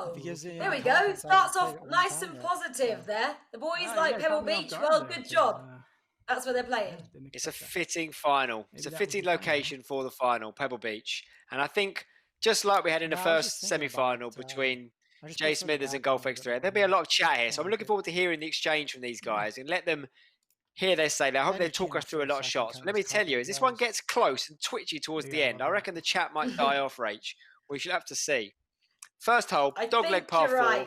Oh, there we go. Starts off nice and positive there. The boys like Pebble Beach. Well, good job. That's where they're playing. It's a fitting final. It's a fitting location for the final, Pebble Beach. And I think just like we had in the first semi-final between Jay Smithers and golfx3, there'll be a lot of chat here. So I'm looking forward to hearing the exchange from these guys and let them hear their say. I hope they talk us through a lot of shots. But let me tell you, as this one gets close and twitchy towards the end, I reckon the chat might die off, Rach. We should have to see. First hole, dogleg par 4,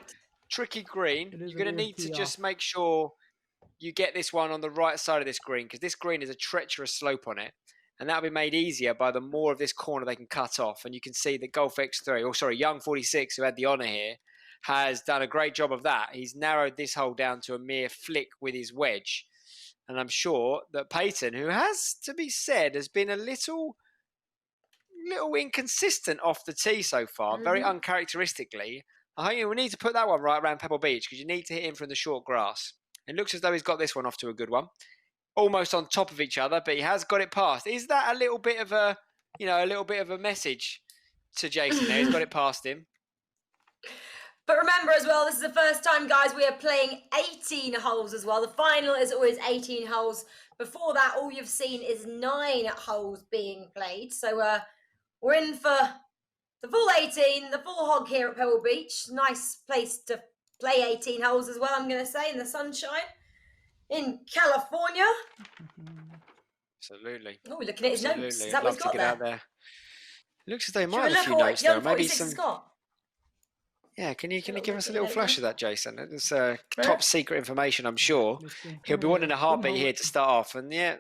tricky green. You're going to need to just make sure you get this one on the right side of this green, because this green is a treacherous slope on it. And that'll be made easier by the more of this corner they can cut off. And you can see that golfx3, or sorry, Young46, who had the honour here, has done a great job of that. He's narrowed this hole down to a mere flick with his wedge. And I'm sure that Peyton, who has to be said, has been a little inconsistent off the tee so far, very uncharacteristically. I think we need to put that one right around Pebble Beach, because you need to hit him from the short grass. It looks as though he's got this one off to a good one. Almost on top of each other, but he has got it past. Is that a little bit of a, message to Jason there? He's got it past him. But remember as well, this is the first time, guys, we are playing 18 holes as well. The final is always 18 holes. Before that, all you've seen is 9 holes being played. So we're in for the full 18, the full hog here at Pebble Beach. Nice place to play 18 holes as well, I'm going to say, in the sunshine in California. Absolutely. Oh, we're looking at his notes. Is that what he's got there? It looks as though he might have a few notes there. Maybe some. Yeah, can you give us a little flash of that, Jason? It's top secret information, I'm sure. He'll be wanting a heartbeat here to start off. And yeah,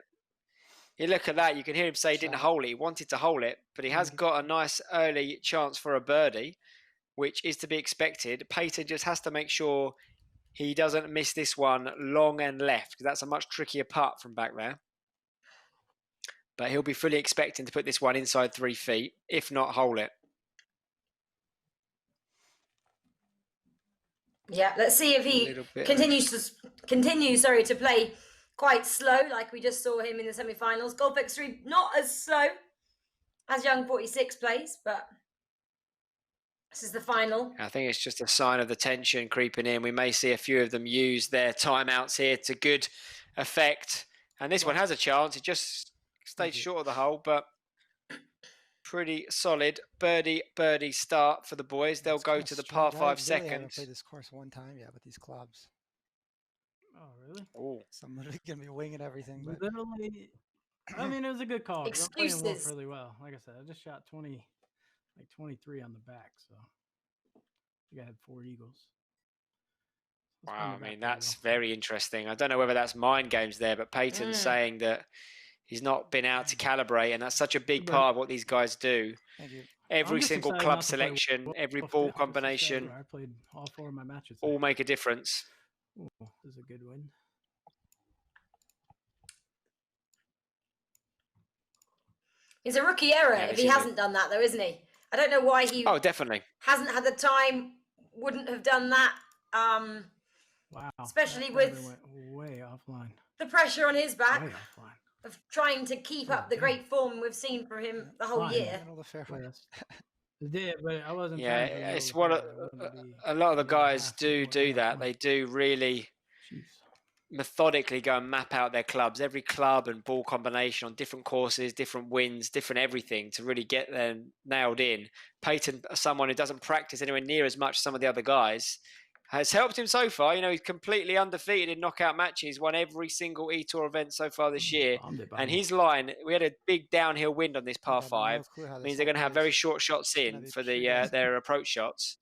you look at that, you can hear him say he didn't hole it. He wanted to hole it, but he has got a nice early chance for a birdie, which is to be expected. Peyton just has to make sure he doesn't miss this one long and left, because that's a much trickier putt from back there. But he'll be fully expecting to put this one inside 3 feet, if not hole it. Yeah, let's see if he continues to play quite slow, like we just saw him in the semi-finals. golfx3 not as slow as Young46 plays, but this is the final. I think it's just a sign of the tension creeping in. We may see a few of them use their timeouts here to good effect. And this one has a chance. It just stayed short of the hole, but pretty solid birdie start for the boys. They'll go to the par 5 seconds. I haven't played this course one time yet with these clubs. Oh, really? Oh, so I'm literally gonna be winging everything. But... Literally, I mean, it was a good call. Excuses. I'm playing Wolf really well. Like I said, I just shot 23 on the back, so I think I had 4 eagles. Wow, I mean, that's very interesting. I don't know whether that's mind games there, but Peyton's saying that he's not been out to calibrate, and that's such a big part of what these guys do. Every single club selection, every ball combination, I played all 4 of my matches. All make a difference. Ooh, this is a good win. It's a rookie error if he hasn't done that, though, isn't he? I don't know why he definitely hasn't had the time, wouldn't have done that. Wow. Especially with went way offline. The pressure on his back of trying to keep up the great form we've seen from him the whole year. But I wasn't. Yeah, it's what a lot of the guys do that. They do really methodically go and map out their clubs, every club and ball combination on different courses, different winds, different everything to really get them nailed in. Peyton, someone who doesn't practice anywhere near as much as some of the other guys, has helped him so far. He's completely undefeated in knockout matches, won every single eTour event so far this year. And his line, we had a big downhill wind on this par 5, means they're going to have very short shots in for their approach shots.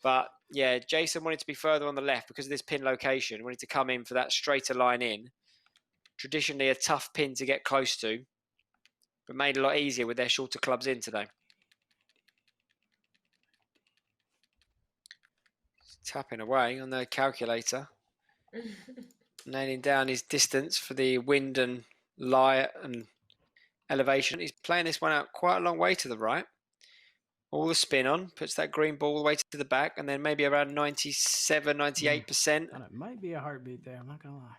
But yeah, Jason wanted to be further on the left because of this pin location, wanted to come in for that straighter line in. Traditionally a tough pin to get close to, but made a lot easier with their shorter clubs in today. Tapping away on the calculator, nailing down his distance for the wind and lie and elevation. He's playing this one out quite a long way to the right. All the spin on, puts that green ball all the way to the back, and then maybe around 97, 98%. And it might be a heartbeat there, I'm not going to lie.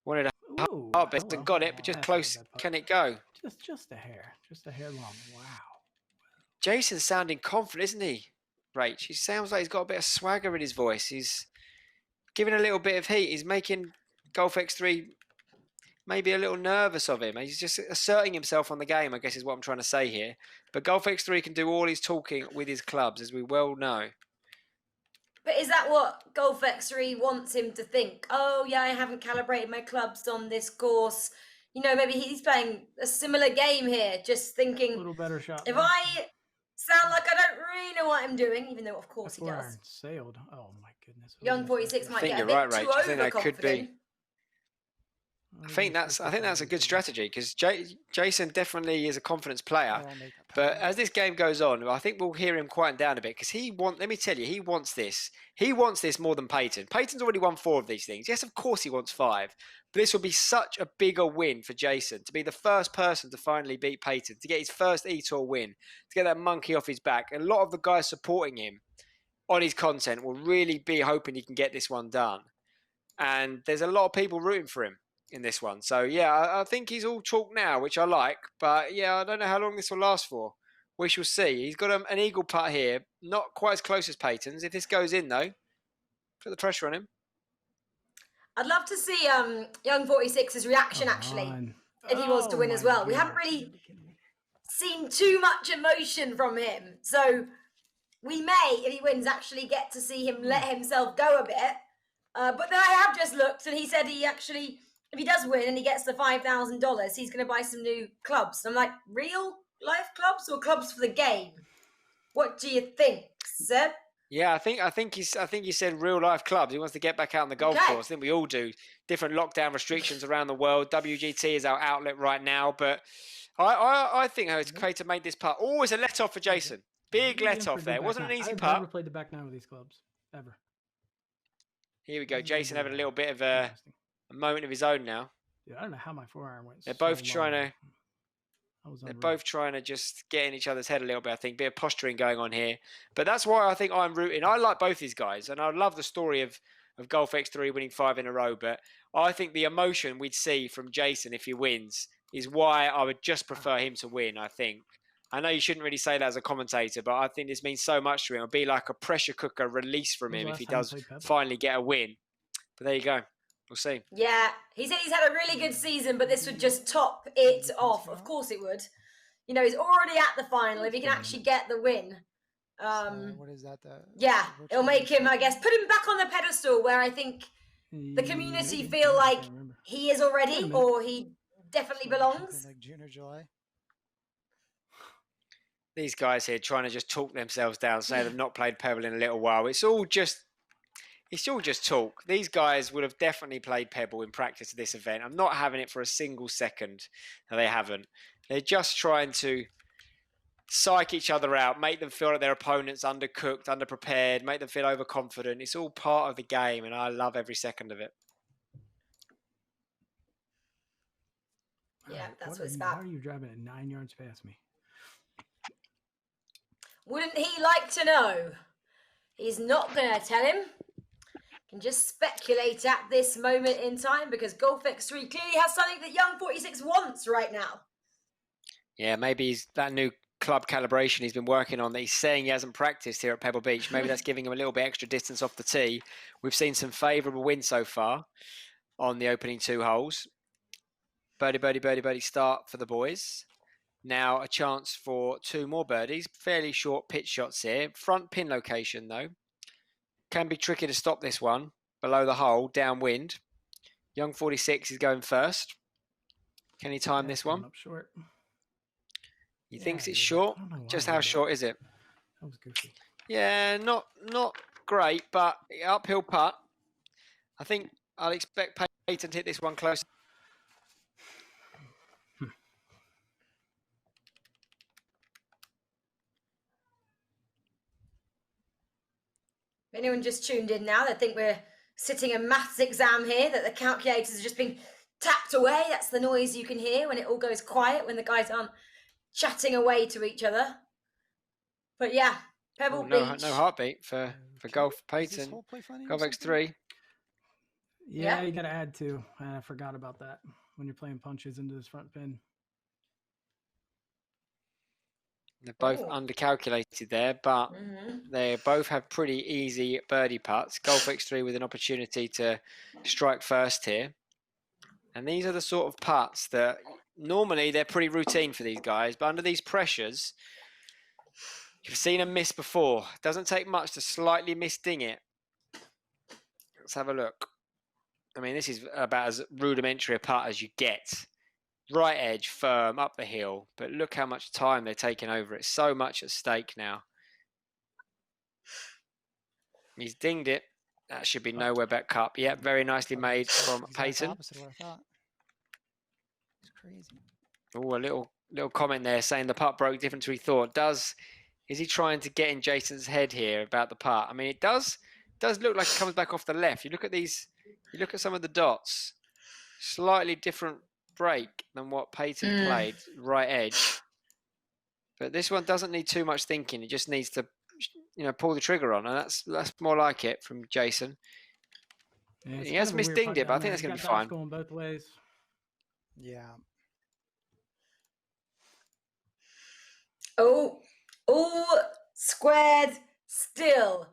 Wanted a heartbeat and got it, but just close. Can it go? Just a hair long. Wow. Jason's sounding confident, isn't he, Rach? He sounds like he's got a bit of swagger in his voice. He's giving a little bit of heat. He's making golfx3 maybe a little nervous of him. He's just asserting himself on the game, I guess is what I'm trying to say here. But golfx3 can do all his talking with his clubs, as we well know. But is that what golfx3 wants him to think? Oh, yeah, I haven't calibrated my clubs on this course. You know, maybe he's playing a similar game here, just thinking, A little better shot. if I sound like I don't really know what I'm doing, even though, of course, he does. Sailed. Oh, my goodness. Young46 might get a bit right, too Rach. I think that could be. overconfident. I think that's a good strategy because Jason definitely is a confidence player. But as this game goes on, I think we'll hear him quieten down a bit because let me tell you, he wants this. He wants this more than Peyton. Peyton's already won 4 of these things. Yes, of course he wants 5. But this will be such a bigger win for Jason to be the first person to finally beat Peyton, to get his first eTour win, to get that monkey off his back. And a lot of the guys supporting him on his content will really be hoping he can get this one done. And there's a lot of people rooting for him in this one. So, yeah, I think he's all chalk now, which I like. But, yeah, I don't know how long this will last for. We shall see. He's got an eagle putt here. Not quite as close as Peyton's. If this goes in, though, put the pressure on him. I'd love to see Young46's reaction, actually, if he was to win as well. We haven't really seen too much emotion from him. So we may, if he wins, actually get to see him let himself go a bit. But then I have just looked, and he said he actually, if he does win and he gets the $5,000, he's going to buy some new clubs. And I'm like, real life clubs or clubs for the game? What do you think, Seb? Yeah, I think he said real life clubs. He wants to get back out on the golf course. I think we all do. Different lockdown restrictions around the world. WGT is our outlet right now, but I think it's great to make this putt. Oh, it's a let off for Jason. Big let off there. It wasn't an easy putt. I've never played the back nine with these clubs ever. Here we go. Jason having a little bit of a moment of his own now. Yeah, I don't know how my 4-iron went. They're both trying to just get in each other's head a little bit, I think. Bit of posturing going on here. But that's why I think I'm rooting. I like both these guys, and I love the story of golfx3 winning 5 in a row. But I think the emotion we'd see from Jason if he wins is why I would just prefer him to win, I think. I know you shouldn't really say that as a commentator, but I think this means so much to him. It'll be like a pressure cooker release from him if he does finally get a win. But there you go. We'll see. Yeah, he said he's had a really good season, but this would just top it off. Of course it would. You know, he's already at the final. If he can actually get the win, what is that? Yeah, it'll make him, I guess, put him back on the pedestal where I think the community feel like he is already, or he definitely belongs. Like June or July. These guys here trying to just talk themselves down, say they've not played Pebble in a little while. It's all just talk. These guys would have definitely played Pebble in practice at this event. I'm not having it for a single second that they haven't. They're just trying to psych each other out, make them feel like their opponent's undercooked, underprepared, make them feel overconfident. It's all part of the game, and I love every second of it. Yeah, that's what it's about. How are you driving at 9 yards past me? Wouldn't he like to know? He's not going to tell him. Can just speculate at this moment in time because golfx3 clearly has something that Young46 wants right now. Yeah, maybe he's that new club calibration he's been working on that he's saying he hasn't practiced here at Pebble Beach. Maybe that's giving him a little bit extra distance off the tee. We've seen some favourable wins so far on the opening 2 holes. Birdie, birdie, birdie, birdie start for the boys. Now a chance for 2 more birdies. Fairly short pitch shots here. Front pin location though. Can be tricky to stop this one. Below the hole, downwind. Young46 is going first. Can he time this one? Up short. He thinks it's short. Just how short is it? That was goofy. Yeah, not great, but uphill putt. I think I'll expect Peyton to hit this one close. If anyone just tuned in now, they think we're sitting a maths exam here, that the calculators are just being tapped away. That's the noise you can hear when it all goes quiet, when the guys aren't chatting away to each other. But yeah, Pebble Beach. No heartbeat for golf Peyton. golfx3. Yeah, you got to add 2. I forgot about that when you're playing punches into this front pin. They're both undercalculated there, but they both have pretty easy birdie putts. golfx3 with an opportunity to strike first here. And these are the sort of putts that normally they're pretty routine for these guys, but under these pressures, you've seen them miss before. It doesn't take much to slightly misding it. Let's have a look. I mean, this is about as rudimentary a putt as you get. Right edge, firm, up the hill. But look how much time they're taking over it. So much at stake now. He's dinged it. That should be nowhere but cup. Yeah, very nicely made from Peyton. Opposite of what I thought. It's crazy. Oh, a little comment there saying the putt broke different to he thought. Is he trying to get in Jason's head here about the putt? I mean, it does look like it comes back off the left. You look at these, you look at some of the dots. Slightly different break than what Peyton played, right edge. But this one doesn't need too much thinking. It just needs to, pull the trigger on, and that's more like it from Jason. Yeah, he has misdinged it, but I think that's going to be fine. Going both ways. Yeah. Oh, squared still.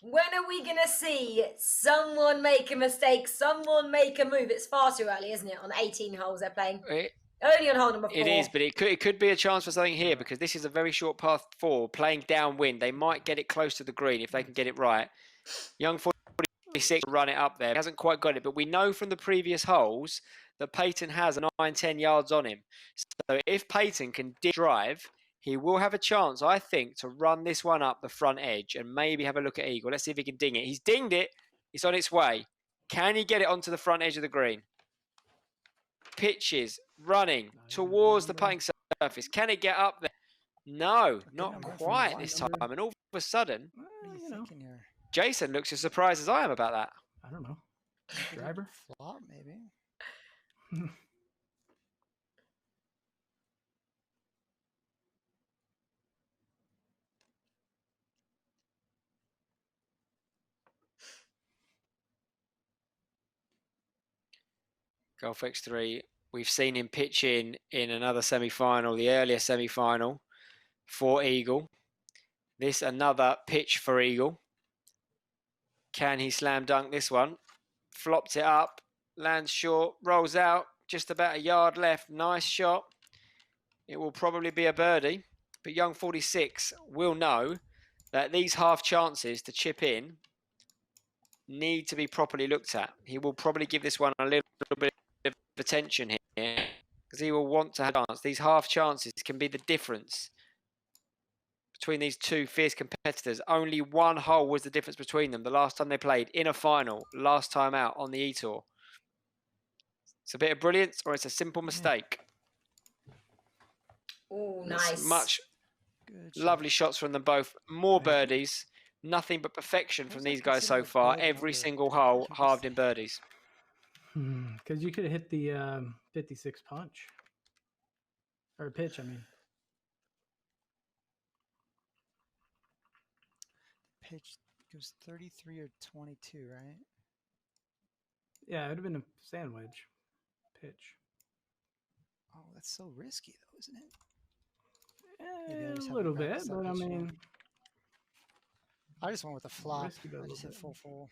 When are we going to see someone make a mistake, someone make a move? It's far too early, isn't it, on 18 holes they're playing? Only on hole number 4. It is, but it could be a chance for something here because this is a very short path 4, playing downwind. They might get it close to the green if they can get it right. Young46 run it up there. He hasn't quite got it, but we know from the previous holes that Peyton has 9-10 yards on him. So if Peyton can drive, he will have a chance, I think, to run this one up the front edge and maybe have a look at eagle. Let's see if he can ding it. He's dinged it. It's on its way. Can he get it onto the front edge of the green? Pitches, running towards the putting surface. Can it get up there? No, not quite this time. And all of a sudden, Jason looks as surprised as I am about that. I don't know. Driver? Flop, maybe. golfx3, we've seen him pitch in another semi-final, the earlier semi-final for eagle. This another pitch for eagle. Can he slam dunk this one? Flopped it up, lands short, rolls out, just about a yard left. Nice shot. It will probably be a birdie, but Young46 will know that these half chances to chip in need to be properly looked at. He will probably give this one a little bit of attention here because he will want to have a chance. These half chances can be the difference between these two fierce competitors. Only one hole was the difference between them the last time they played in a final, last time out on the eTour. It's a bit of brilliance or it's a simple mistake. Oh, nice. Much lovely shots from them both. More birdies. Nothing but perfection from these guys so far. Every single hole halved in birdies. Because you could have hit the 56 punch. Or pitch, I mean. Pitch goes 33 or 22, right? Yeah, it would have been a sandwich pitch. Oh, that's so risky, though, isn't it? A little bit, but I mean... I just went with a flop. I just hit full.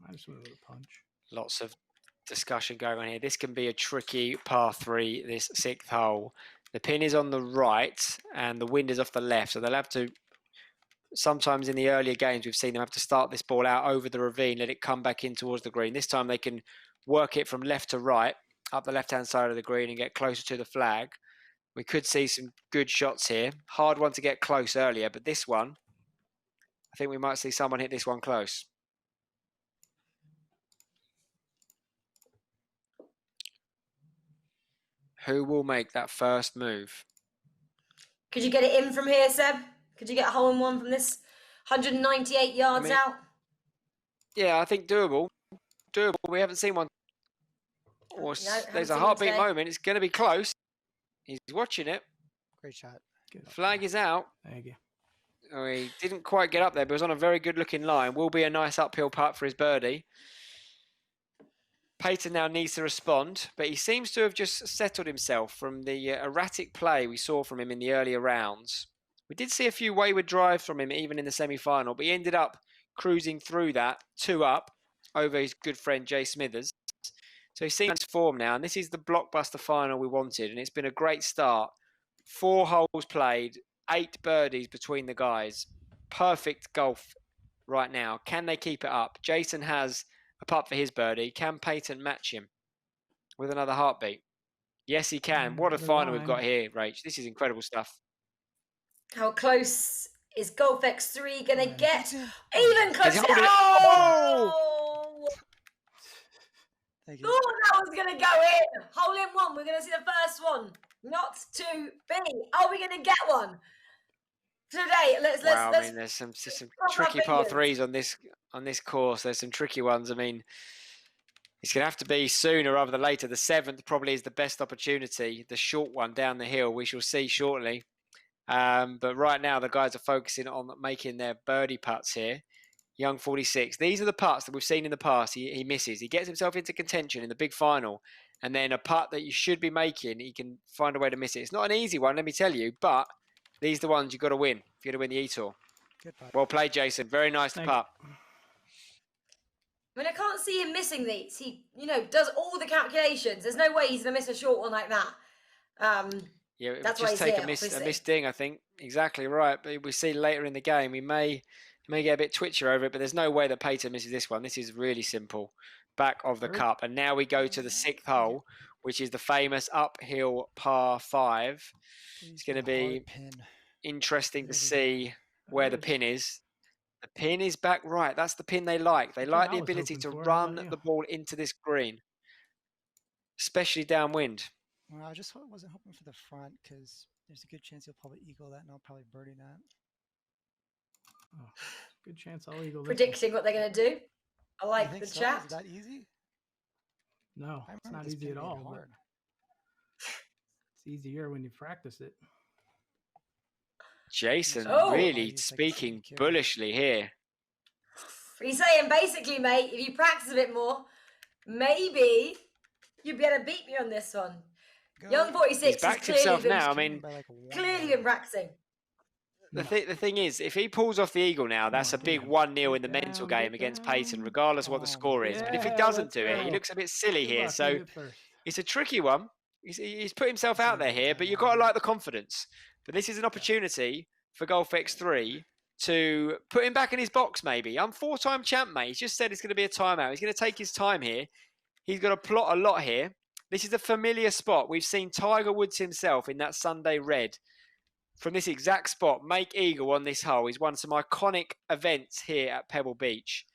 I just went with a punch. Lots of discussion going on here. This can be a tricky par 3, this 6th hole. The pin is on the right and the wind is off the left. So they'll have to, sometimes in the earlier games, we've seen them have to start this ball out over the ravine, let it come back in towards the green. This time they can work it from left to right, up the left-hand side of the green and get closer to the flag. We could see some good shots here. Hard one to get close earlier, but this one, I think we might see someone hit this one close. Who will make that first move? Could you get it in from here, Seb? Could you get a hole in one from this 198 yards out? Yeah, I think doable. Doable. We haven't seen one. There's a heartbeat moment. It's going to be close. He's watching it. Great shot. Flag is out. Thank you. Oh, he didn't quite get up there, but was on a very good looking line. Will be a nice uphill putt for his birdie. Peyton now needs to respond, but he seems to have just settled himself from the erratic play we saw from him in the earlier rounds. We did see a few wayward drives from him even in the semi-final, but he ended up cruising through that 2 up over his good friend Jay Smithers. So he seems to form now, and this is the blockbuster final we wanted, and it's been a great start. 4 holes played, 8 birdies between the guys. Perfect golf right now. Can they keep it up? Jason has a putt for his birdie. Can Peyton match him with another heartbeat? Yes, he can. What a final we've got here, Rach. This is incredible stuff. How close is golfx3 going to get? Decent. Even closer. Oh! Thank you. Thought that was going to go in. Hole in one. We're going to see the first one. Not to be. Are we going to get one today? Let's. I mean, there's some tricky par threes on this course. There's some tricky ones. I mean, it's going to have to be sooner rather than later. The 7th probably is the best opportunity. The short one down the hill, we shall see shortly. But right now, the guys are focusing on making their birdie putts here. Young46. These are the putts that we've seen in the past. He misses. He gets himself into contention in the big final. And then a putt that you should be making, he can find a way to miss it. It's not an easy one, let me tell you. But these are the ones you've got to win if you're going to win the eTour. Good putt. Well played, Jason. Very nice putt. I mean, I can't see him missing these. He, does all the calculations. There's no way he's going to miss a short one like that. Yeah, that's just take here, a missed ding, I think. Exactly right. But we see later in the game, we may get a bit twitchier over it, but there's no way that Peyton misses this one. This is really simple. Back of the cup. And now we go to the 6th hole, which is the famous uphill par 5. It's going to be interesting to see where the pin is. The pin is back right. That's the pin they like. They like the ability to run the ball into this green, especially downwind. Well, I just wasn't hoping for the front because there's a good chance you'll probably eagle that and I'll probably birdie that. Oh, good chance I'll eagle this Predicting what they're going to do. I like the chat. Is that easy? No, it's not easy at all. But it's easier when you practice it. Jason really speaking bullishly here. He's saying basically, mate, if you practice a bit more, maybe you'd be able to beat me on this one. Young46 has clearly been practicing. The thing is, if he pulls off the eagle now, that's a big 1-0 in the mental game against Peyton, regardless of what the score is. But if he doesn't do it, he looks a bit silly here. So it's a tricky one. He's put himself out there here, but you've got to like the confidence. But this is an opportunity for golfx3 to put him back in his box, maybe. I'm 4-time champ, mate. He's just said it's going to be a timeout. He's going to take his time here. He's got to plot a lot here. This is a familiar spot. We've seen Tiger Woods himself in that Sunday red from this exact spot make eagle on this hole. He's won some iconic events here at Pebble Beach.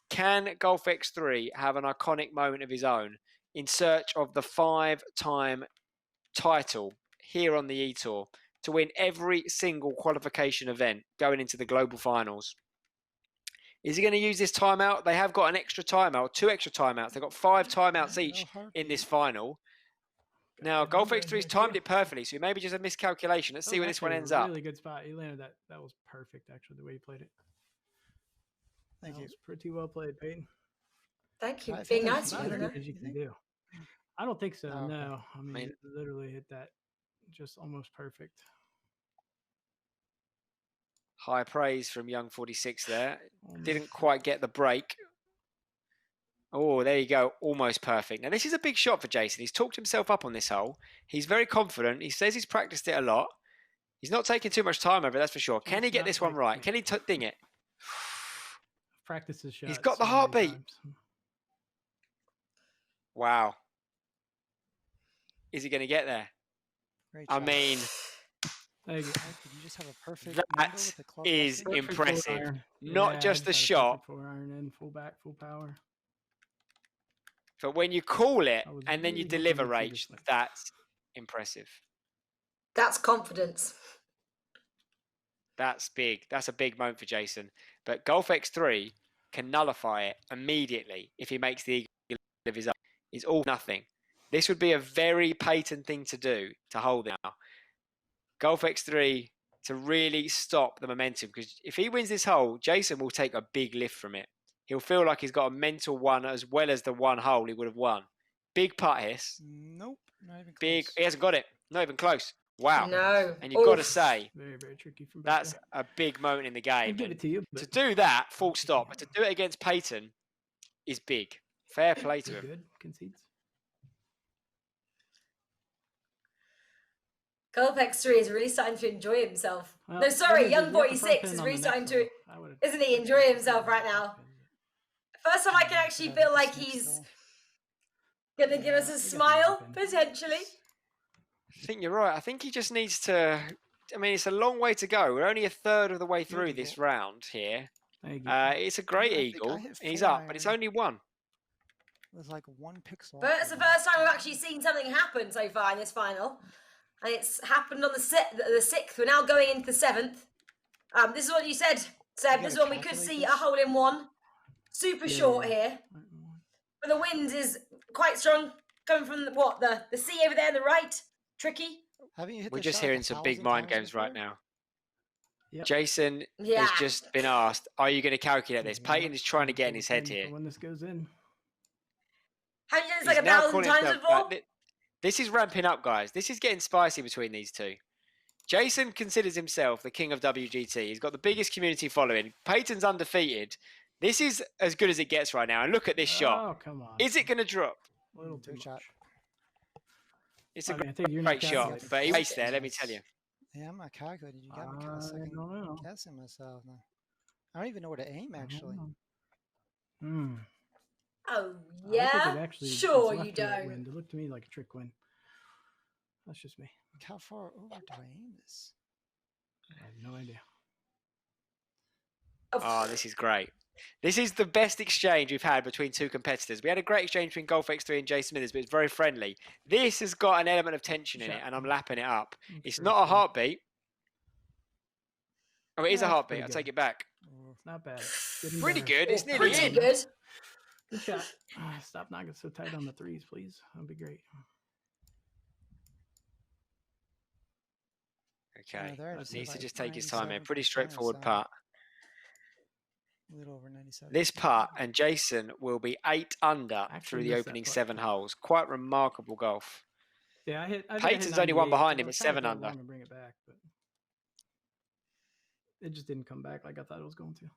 Can golfx3 have an iconic moment of his own in search of the 5-time title here on the eTour to win every single qualification event going into the global finals? Is he going to use this timeout? They have got an extra timeout, 2 extra timeouts. They've got 5 timeouts each in this final. Now, golfx3's timed it perfectly, so maybe just a miscalculation. Let's see where this one ends up. Really good spot. He landed that. That was perfect, actually, the way he played it. Thank you. Was pretty well played, Peyton. Thank you. Being nice to you. As you can do. I don't think so. Oh, no, I mean, literally hit that just almost perfect. High praise from Young46 there. Didn't quite get the break. Oh, there you go. Almost perfect. Now, this is a big shot for Jason. He's talked himself up on this hole. He's very confident. He says he's practiced it a lot. He's not taking too much time over it, that's for sure. Can he get this one right? Can he ding it? Practice his shot. He's got the heartbeat. Wow. Is he going to get there? I mean, you just have a perfect that is impressive. Not just the shot, iron in, full back, full power. But when you call it and then you deliver, Rach, that's impressive. That's confidence. That's big. That's a big moment for Jason. But golfx3 can nullify it immediately if he makes the eagle of his own. It's all nothing. This would be a very Peyton thing to do to hold it now. golfx3 to really stop the momentum, because if he wins this hole, Jason will take a big lift from it. he'll feel like he's got a mental one as well as the one hole he would have won. Big putt hiss. Nope, not even close. Big. He hasn't got it. Not even close. Wow. No. And you've got to say, Very, very tricky from back that's there. a big moment in the I'll game. give it to you. To do that, full stop, but to do it against Peyton is big. Fair play to him. Good. Concedes. golfx3 is really starting to enjoy himself. Well, no, sorry, you have the front Young46 pin is on really the starting next to, hole. I would've- isn't he, enjoy himself right now. First time I can actually feel like he's going to give us a smile, potentially. I think you're right. I think he just needs to. I mean, it's a long way to go. We're only a third of the way through this round here. It's a great eagle. He's up, but it's only one. There's like 1 pixel. But it's the first time we've actually seen something happen so far in this final. And it's happened on the 6th. We're now going into the 7th. This is what you said, Seb. This is when we could see a hole in one. Super short here. But the wind is quite strong. Coming from the sea over there on the right. Tricky. We're just hearing some big mind games right now. Yep. Jason has just been asked, are you going to calculate this? Peyton is trying to get in his head here. When this goes in. Have you done this like 1,000 times before? This is ramping up, guys. This is getting spicy between these two. Jason considers himself the king of WGT. He's got the biggest community following. Peyton's undefeated. This is as good as it gets right now. And look at this shot. Oh, come on. Is it going to drop? A little too shot. It's a great shot, but he raced there, let me tell you. Yeah, I'm not calculating. You got me kind of second guessing myself now. I don't even know where to aim, actually. Oh, yeah? Sure you don't. It looked to me like a trick win. That's just me. How far over do I aim this? I have no idea. Oh, this is great. This is the best exchange we've had between two competitors. We had a great exchange between golfx3 and Jay Smithers, but it's very friendly. This has got an element of tension in it, and I'm lapping it up. It's not a heartbeat. Oh, it is a heartbeat. I'll take it back. It's not bad. Pretty good. It's nearly in. Good. Good shot. Stop knocking so tight on the threes, please. That'd be great. Okay. Needs to just take his time here. Pretty straightforward putt. A little over 97. This putt, and Jason will be 8 under through the opening 7 holes. Quite remarkable golf. Yeah, Peyton's only one behind him. It's 7 under. And bring it back, but it just didn't come back like I thought it was going to.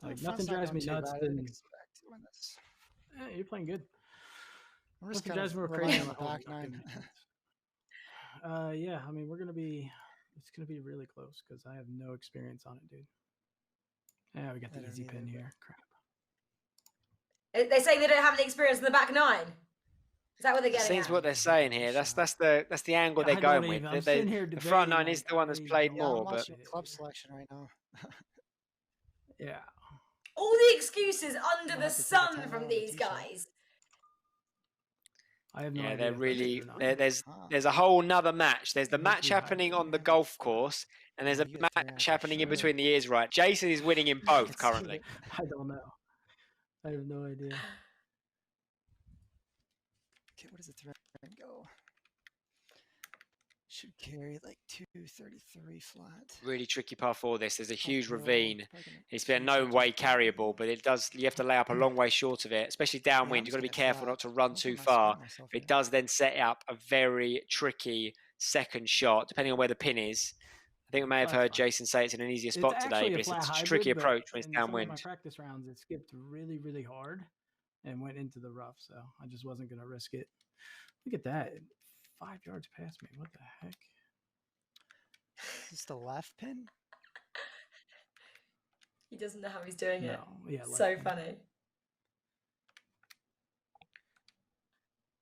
Like nothing drives me nuts than. Yeah, you're playing good. I'm just nothing drives me more crazy on the back 9. Yeah, I mean it's gonna be really close because I have no experience on it, dude. Yeah, we got the easy pin here. Crap. They say they don't have any experience in the back 9. Is that what they're getting? Seems what they're saying here. That's the angle they're going with. The front 9 is the one that's played more, but club selection right now. Yeah. All the excuses under the sun from these guys. I have no idea. They're really there's a whole nother match. There's the match happening on the golf course, and there's a match happening in between the ears. Right, Jason is winning in both currently. I don't know. I have no idea. Okay, what does the thread go? Should carry like 233 flat. Really tricky par 4 this. There's a huge ravine. It's been no way carryable, but you have to lay up a long way short of it, especially downwind. You've got to be careful not to run too far. It does then set up a very tricky second shot, depending on where the pin is. I think we may have heard Jason say it's in an easier spot today, but it's a tricky approach when it's downwind. In some of my practice rounds, it skipped really, really hard and went into the rough, so I just wasn't going to risk it. Look at that. 5 yards past me. What the heck? Is this the left pin? He doesn't know how he's doing it. Yeah, so funny.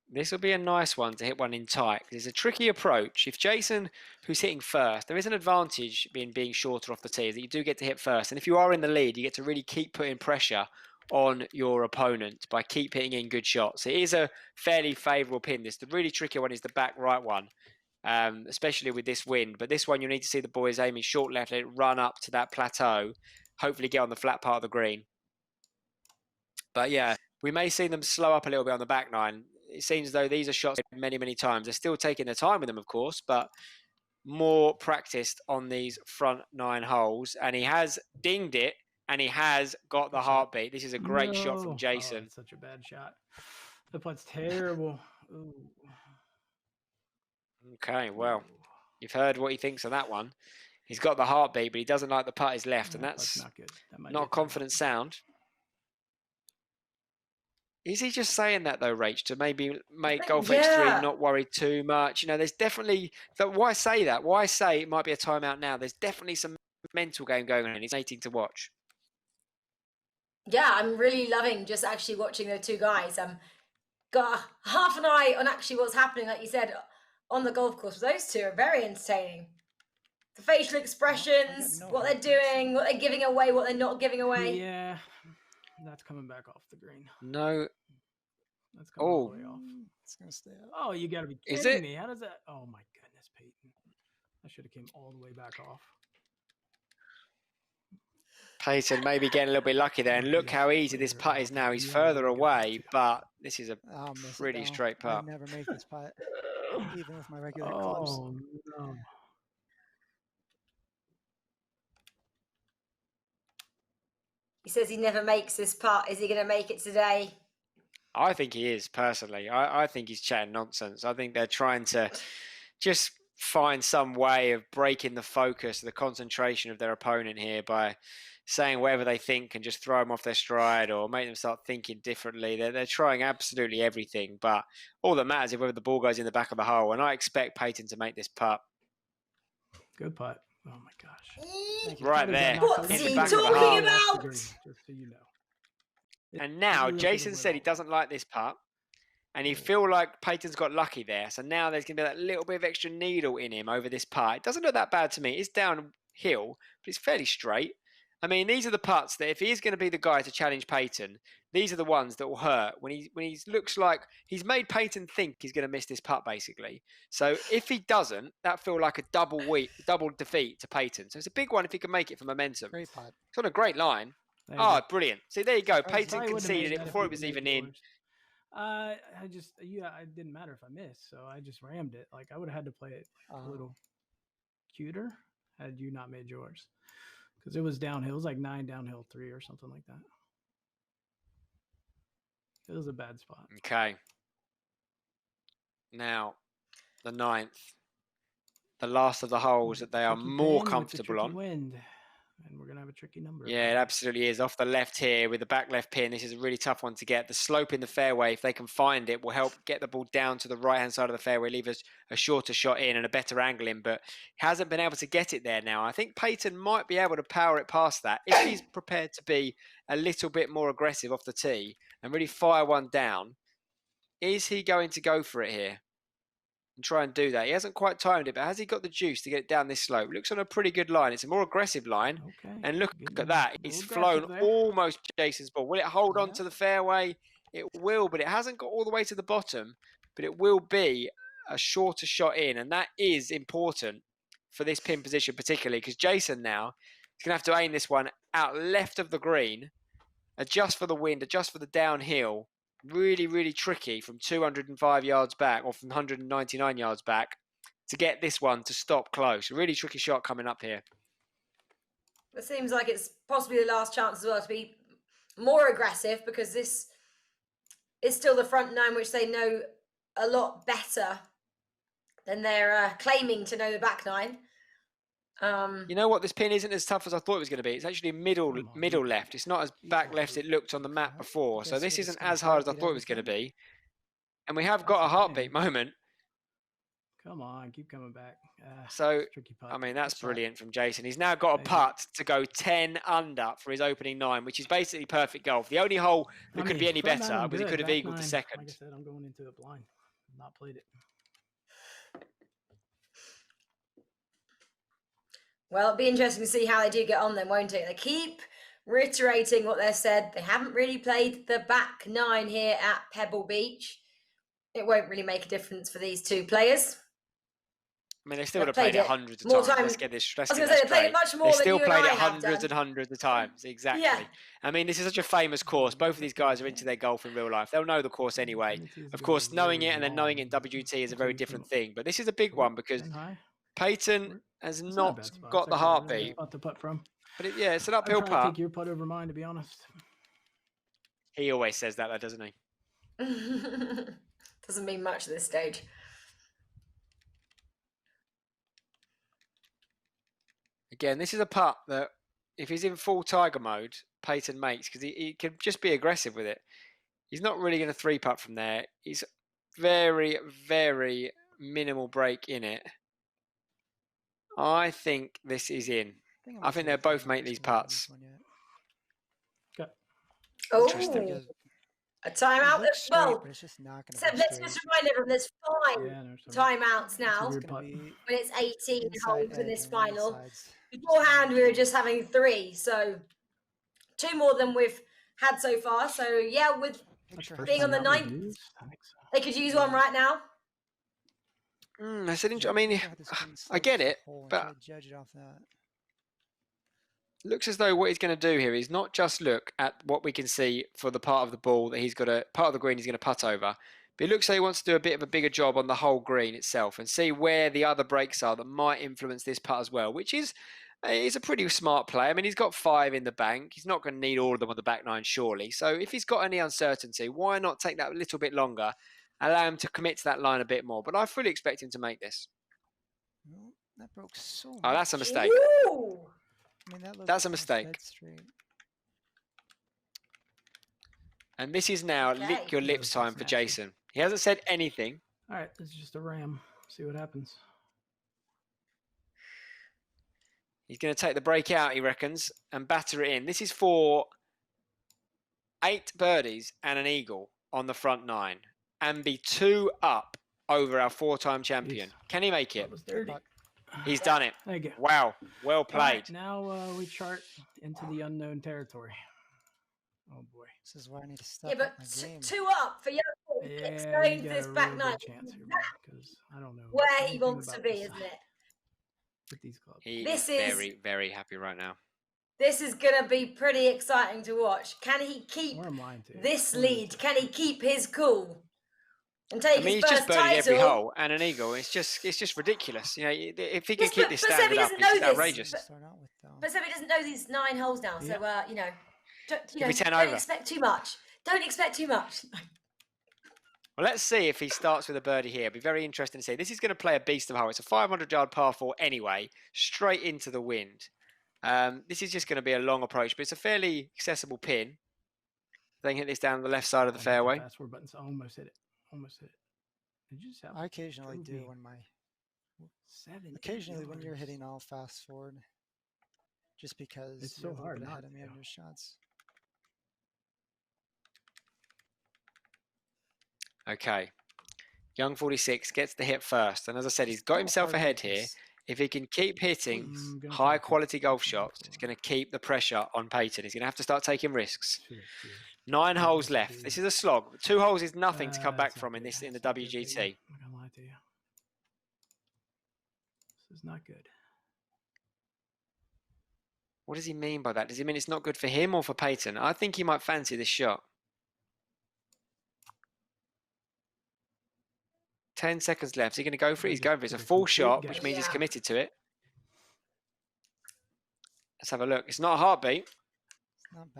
This will be a nice one to hit one in tight. It's a tricky approach. If Jason, who's hitting first, there is an advantage in being shorter off the tee, that you do get to hit first. And if you are in the lead, you get to really keep putting pressure on your opponent by keep hitting in good shots. It is a fairly favourable pin. The really tricky one is the back right one, especially with this wind. But this one, you need to see the boys aiming short left, let it run up to that plateau, hopefully get on the flat part of the green. But yeah, we may see them slow up a little bit on the back 9. It seems as though these are shots many, many times. They're still taking their time with them, of course, but more practiced on these front 9 holes, and he has dinged it, and he has got the heartbeat. This is a great shot from Jason. Oh, that's such a bad shot. The putt's terrible. Ooh. Okay, well, you've heard what he thinks of that one. He's got the heartbeat, but he doesn't like the putt is left, and that's not good. That not a confident sound. Is he just saying that though, Rach, to maybe make golfx3 not worry too much? You know, there's definitely why say that? Why say it might be a timeout now? There's definitely some mental game going on. It's fascinating to watch. Yeah, I'm really loving just actually watching those two guys. Got half an eye on actually what's happening, like you said, on the golf course. Those two are very entertaining. The facial expressions, what they're doing, what they're giving away, what they're not giving away. Yeah, that's coming back off the green. No. That's coming all the way off. It's going to stay up. Oh, you got to be kidding me. How does that? Oh, my goodness, Peyton. I should have came all the way back off. Peyton maybe getting a little bit lucky there. And look how easy this putt is now. He's further away, but this is a pretty straight putt. I never make this putt, even with my regular clubs. Oh, no. He says he never makes this putt. Is he going to make it today? I think he is, personally. I think he's chatting nonsense. I think they're trying to just find some way of breaking the focus, the concentration of their opponent here by saying whatever they think and just throw them off their stride or make them start thinking differently. They're trying absolutely everything, but all that matters is whether the ball goes in the back of the hole, and I expect Peyton to make this putt. Good putt. Oh, my gosh. Right there. What's he talking about? Just so you know. And now Jason said he doesn't like this putt, and you feel like Peyton's got lucky there. So now there's going to be that little bit of extra needle in him over this putt. It doesn't look that bad to me. It's downhill, but it's fairly straight. I mean, these are the putts that if he is going to be the guy to challenge Peyton, these are the ones that will hurt when he looks like he's made Peyton think he's going to miss this putt, basically. So if he doesn't, that feel like a double defeat to Peyton. So it's a big one if he can make it for momentum. Great putt. It's on a great line. Oh, brilliant. See, there you go. Peyton conceded it before it was even in. It didn't matter if I missed, so I just rammed it. Like, I would have had to play it a little cuter had you not made yours. Because it was downhill. It was like 9 downhill 3 or something like that. It was a bad spot. Okay. Now, the 9th. The last of the holes that they are more comfortable on. Wind. And we're going to have a tricky number. Yeah, it absolutely is. Off the left here with the back left pin. This is a really tough one to get. The slope in the fairway, if they can find it, will help get the ball down to the right-hand side of the fairway, leave us a shorter shot in and a better angle in, but hasn't been able to get it there now. I think Peyton might be able to power it past that if he's prepared to be a little bit more aggressive off the tee and really fire one down. Is he going to go for it here and try and do that? He hasn't quite timed it, but has he got the juice to get it down this slope? Looks on a pretty good line. It's a more aggressive line. Okay. And look at that. He's flown almost Jason's ball. Will it hold on to the fairway? It will, but it hasn't got all the way to the bottom. But it will be a shorter shot in, and that is important for this pin position particularly, because Jason now is going to have to aim this one out left of the green, adjust for the wind, adjust for the downhill. Really, really tricky from 205 yards back or from 199 yards back to get this one to stop close. A really tricky shot coming up here. It seems like it's possibly the last chance as well to be more aggressive, because this is still the front 9, which they know a lot better than they're claiming to know the back 9. You know what? This pin isn't as tough as I thought it was going to be. It's actually middle left. It's not as back left as it looked on the map before. So this isn't as hard as I thought it was going to be. And we have got a heartbeat moment. Come on, keep coming back. So, I mean, that's brilliant from Jason. He's now got a putt to go 10 under for his opening 9, which is basically perfect golf. The only hole that could be any better was he could have eagled the second. Like I said, I'm going into the blind. I've not played it. Well, it'll be interesting to see how they do get on then, won't it? They keep reiterating what they've said. They haven't really played the back 9 here at Pebble Beach. It won't really make a difference for these two players. I mean, they still would have played it hundreds of times. Let's get this straight. They played it much more than you and I have done. They still played it hundreds and hundreds of times. Exactly. Yeah. I mean, this is such a famous course. Both of these guys are into their golf in real life. They'll know the course anyway. Of course, knowing it and then knowing it in WT is a very different thing. But this is a big one because Peyton has It's not a bad spot. got It's the actually a really good heartbeat. spot to putt from. But yeah, it's an I'd uphill probably putt. take your putt over mine, to be honest. He always says that, though, doesn't he? Doesn't mean much at this stage. Again, this is a putt that if he's in full Tiger mode, Peyton makes, because he can just be aggressive with it. He's not really going to 3-putt from there. He's very, very minimal break in it. I think this is in. I think they'll both make these putts. Oh, Interesting. a timeout. Well, but it's just not so let's just remind everyone there's 5 timeouts now. When it's 18 holes in this final. Beforehand, we were just having 3, so 2 more than we've had so far. So yeah, with being on the 9th, they could use one right now. That's an I mean, I get it, but looks as though what he's going to do here is not just look at what we can see for the part of the ball that he's got a part of the green he's going to putt over, but it looks like he wants to do a bit of a bigger job on the whole green itself and see where the other breaks are that might influence this putt as well, which is he's a pretty smart play. I mean, he's got 5 in the bank. He's not going to need all of them on the back 9, surely. So if he's got any uncertainty, why not take that a little bit longer, allow him to commit to that line a bit more? But I fully expect him to make this. Well, that broke so much. Oh, that's a mistake. Ooh. I mean, That's a mistake. And this is now lick your lips time for Jason. He hasn't said anything. All right, this is just a ram. See what happens. He's going to take the break out, he reckons, and batter it in. This is for 8 birdies and an eagle on the front 9 and be 2 up over our 4-time champion. Can he make it? He's done it. Thank you. Wow. Well played. Right, now we chart into the unknown territory. Oh, boy. This is where I need to step Yeah, but up my game. 2 up for Young46 Yeah, going you to got this a back really 9. good chance here, because I don't know Where he anything wants to about be, this isn't it? With these clubs. He This is is- very, very happy right now. This is going to be pretty exciting to watch. Can he keep Or I'm lying to you. this One of the lead? two. Can he keep his cool and take I mean, his he's first just birdied every title? hole and an eagle. It's just ridiculous. You know, if he can Yes, keep but this Sebi standard up, doesn't it's know just this. outrageous. But Sebi doesn't know these 9 holes now, so you know, Give me 10 don't over. expect too much. Don't expect too much. Well, let's see if he starts with a birdie here. It'll be very interesting to see. This is going to play a beast of a hole. It's a 500-yard par 4 anyway, straight into the wind. This is just going to be a long approach, but it's a fairly accessible pin. They can hit this down the left side of the fairway. Fast forward buttons. Almost hit it. Almost hit it. Did you just have I occasionally do when my 7. occasionally when you're hitting all fast forward, just because It's you're so a little hard bit not ahead of me to. on your shots. Okay. Young46 gets the hit first. And as I said, he's got himself ahead here. If he can keep hitting high-quality golf shots, he's going to keep the pressure on Peyton. He's going to have to start taking risks. 9 holes left. This is a slog. 2 holes is nothing to come back from in the WGT. I'm not gonna lie to you. This is not good. What does he mean by that? Does he mean it's not good for him or for Peyton? I think he might fancy this shot. 10 seconds left. Is he going to go for it? He's going for it. It's a full shot, which means he's committed to it. Let's have a look. It's not a heartbeat.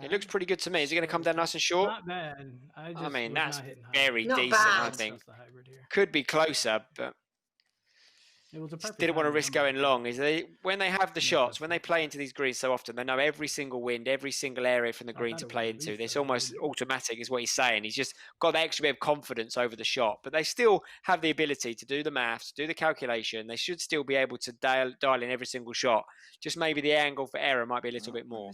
It looks pretty good to me. Is he going to come down nice and short? Not bad. I mean, that's very very decent, I think. Could be closer, but didn't want to risk going long. When they have the shots, when they play into these greens so often, they know every single wind, every single area from the green to play into. It's almost automatic, is what he's saying. He's just got that extra bit of confidence over the shot, but they still have the ability to do the maths, do the calculation. They should still be able to dial in every single shot. Just maybe the angle for error might be a little bit more.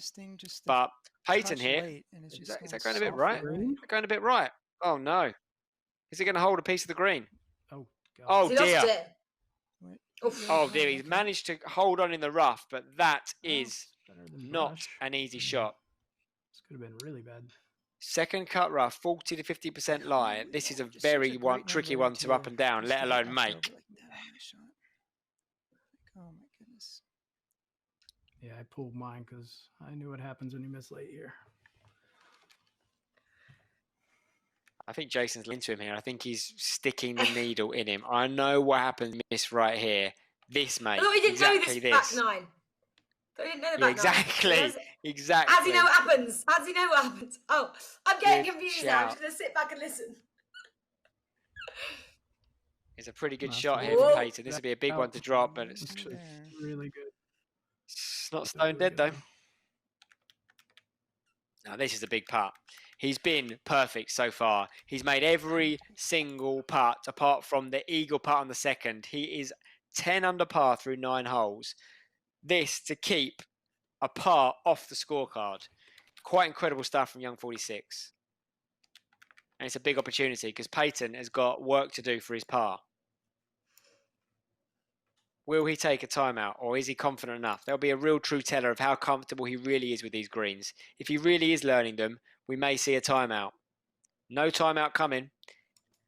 But Peyton here, is that going a bit right? Going a bit right. Oh no! Is he going to hold a piece of the green? Oh God! Oh He dear! lost it. Oh dear! He's managed to hold on in the rough, but that is not an easy shot. This could have been really bad. Second cut rough, 40 to 50% lie. This is a very tricky one to up and down, let alone make. Oh my goodness. Yeah, I pulled mine because I knew what happens when you miss late here. I think Jason's into him here. I think he's sticking the needle in him. I know what happens miss right here. this, mate. I thought we didn't know Exactly this back nine. I thought we didn't know the back exactly. nine. Exactly. How does he know what happens? How does he know what happens? Oh, I'm getting Good confused now. I'm shout. just going to sit back and listen. It's a pretty good Nice shot one. here for Whoa. Peyton. This would be a big one to drop, but it's Really good. not stone dead, though. Now, this is a big putt. He's been perfect so far. He's made every single putt apart from the eagle putt on the second. He is 10 under par through 9 holes. This to keep a par off the scorecard. Quite incredible stuff from Young46. And it's a big opportunity because Peyton has got work to do for his par. Will he take a timeout or is he confident enough? There'll be a real true teller of how comfortable he really is with these greens. If he really is learning them, we may see a timeout. No timeout coming.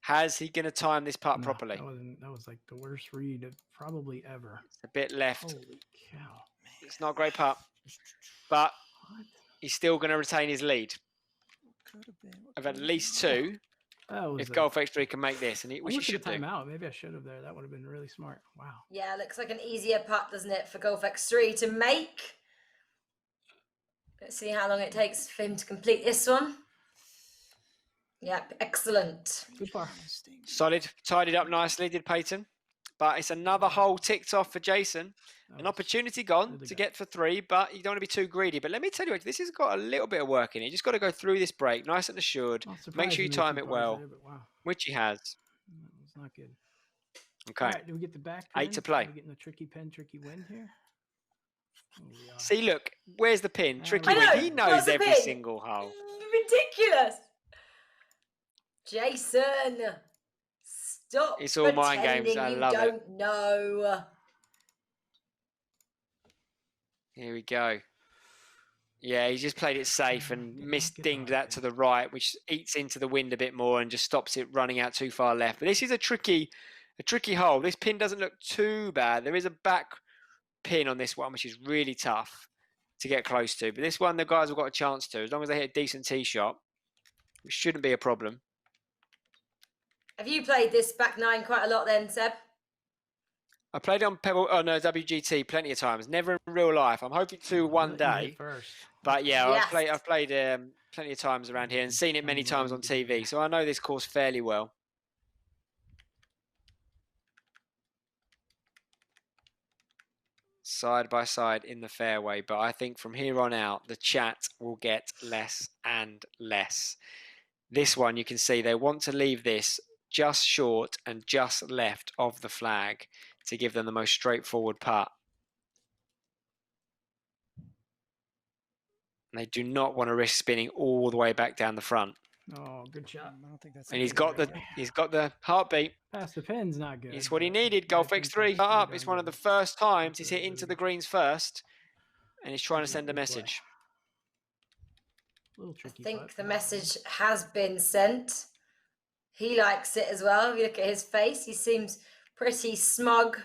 Has he going to time this putt properly? That was like the worst read of probably ever. It's a bit left. Holy cow. It's not a great putt. But he's still going to retain his lead of at least 2. If golfx3 can make this, and which he should do. Out. Maybe I should have there. That would have been really smart. Wow. Yeah, looks like an easier putt, doesn't it, for golfx3 to make? Let's see how long it takes for him to complete this one. Yep, excellent. Good par. Solid, tidied up nicely, did Peyton. But it's another hole ticked off for Jason. An opportunity gone to get for 3, but you don't want to be too greedy. But let me tell you, this has got a little bit of work in it. You just got to go through this break, nice and assured. Make sure you time it well, which he has. It's not good. Okay. All right, do we get the back? 8 to play. Are we getting the tricky pin, tricky win here? Oh, see, look, where's the pin? Tricky I know, win. He knows every single hole. Ridiculous. Jason, stop. It's all mind games. I love it. You don't know. Here we go. Yeah, he just played it safe and misdinged that to the right, which eats into the wind a bit more and just stops it running out too far left. But this is a tricky hole. This pin doesn't look too bad. There is a back pin on this one, which is really tough to get close to. But this one, the guys have got a chance to. As long as they hit a decent tee shot, which shouldn't be a problem. Have you played this back 9 quite a lot then, Seb? I played on WGT plenty of times. Never in real life. I'm hoping to one day. But yeah, yes. I've played plenty of times around here and seen it many times on TV. So I know this course fairly well. Side by side in the fairway. But I think from here on out, the chat will get less and less. This one, you can see they want to leave this just short and just left of the flag to give them the most straightforward putt. And they do not want to risk spinning all the way back down the front. Oh, good shot. I don't think that's. And he's got the heartbeat. Past the pin's not good. It's what he needed. golfx3 up. It's one of the first times he's hit into the greens first, and he's trying to send a message. A little tricky. I think the message has been sent. He likes it as well. If you look at his face, he seems pretty smug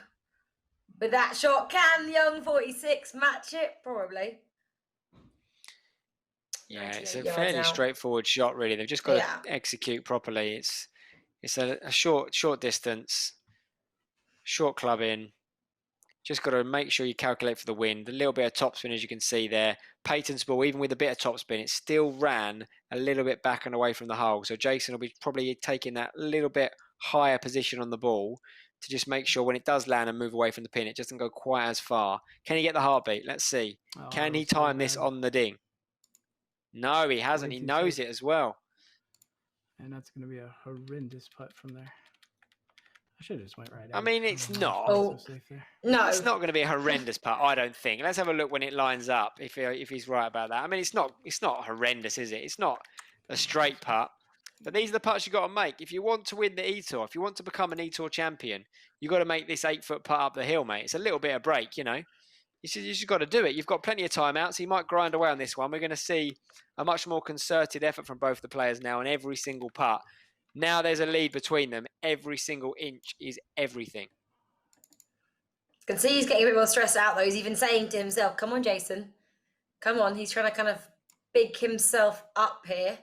with that shot. Can Young46 match it? Probably. Yeah, it's a fairly straightforward shot, really. They've just got to execute properly. It's a short distance, short club in. Just got to make sure you calculate for the wind. A little bit of topspin, as you can see there. Peyton's ball, even with a bit of topspin, it still ran a little bit back and away from the hole. So Jason will be probably taking that little bit higher position on the ball to just make sure when it does land and move away from the pin, it doesn't go quite as far. Can he get the heartbeat? Let's see. Can he time this on the ding? No, he hasn't. He knows it as well. And that's going to be a horrendous putt from there. I should have just went right. I mean, it's not. Oh, no, it's not going to be a horrendous putt. I don't think. Let's have a look when it lines up. If he's right about that. I mean, it's not horrendous, is it? It's not a straight putt. But these are the putts you got to make. If you want to win the eTour, if you want to become an eTour champion, you got to make this 8-foot putt up the hill, mate. It's a little bit of break, you know. You just got to do it. You've got plenty of timeouts. He might grind away on this one. We're going to see a much more concerted effort from both the players now on every single putt. Now there's a lead between them. Every single inch is everything. You can see he's getting a bit more stressed out, though. He's even saying to himself, come on, Jason. Come on. He's trying to kind of big himself up here.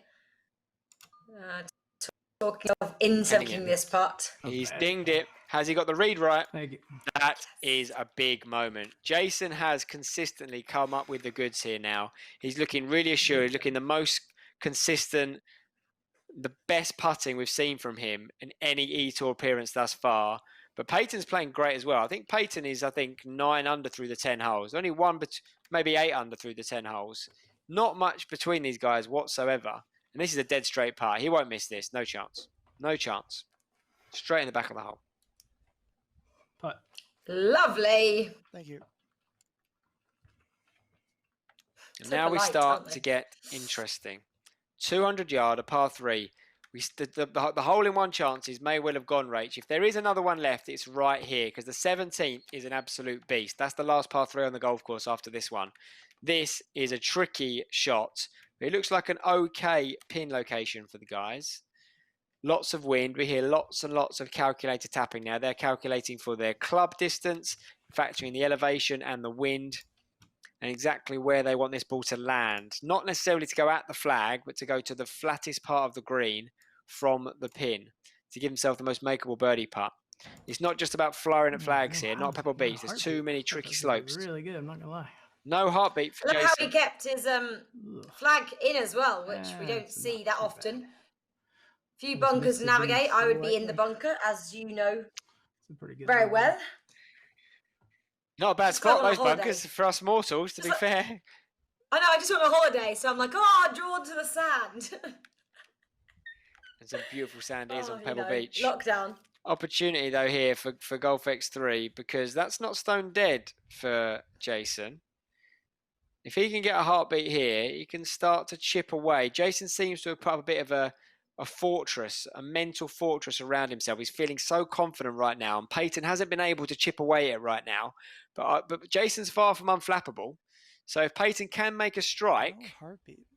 Talking of insulting this putt. He's dinged it. Has he got the read right? Thank you. That is a big moment. Jason has consistently come up with the goods here now. He's looking really assured, looking the most consistent, the best putting we've seen from him in any eTour appearance thus far. But Peyton's playing great as well. I think Peyton is, 9 under through the 10 holes. Only one, maybe 8 under through the 10 holes. Not much between these guys whatsoever. And this is a dead straight par. He won't miss this. No chance. No chance. Straight in the back of the hole. Putt. Lovely. Thank you. And now we start to get interesting. 200 yard, a par 3. The hole-in-one chances may well have gone, Rach. If there is another one left, it's right here because the 17th is an absolute beast. That's the last par 3 on the golf course after this one. This is a tricky shot. It looks like an okay pin location for the guys. Lots of wind. We hear lots and lots of calculator tapping now. They're calculating for their club distance, factoring the elevation and the wind, and exactly where they want this ball to land. Not necessarily to go at the flag, but to go to the flattest part of the green from the pin to give himself the most makeable birdie putt. It's not just about firing at flags here, not Pebble Beach. There's too many tricky slopes. Really good, I'm not going to lie. No heartbeat for Look Jason. how he kept his flag in as well, which we don't see that often. Few bunkers to navigate. I would be in the bunker, as you know very well. Not a bad spot, those bunkers, for us mortals, to be fair. I know, I just went on a holiday, so I'm like, oh, drawn to the sand. There's some beautiful sand is on Pebble Beach. Lockdown. Opportunity, though, here for golfx3, because that's not stone dead for Jason. If he can get a heartbeat here, he can start to chip away. Jason seems to have put up a bit of a fortress, a mental fortress around himself. He's feeling so confident right now, and Peyton hasn't been able to chip away at it right now. But Jason's far from unflappable. So if Peyton can make a strike,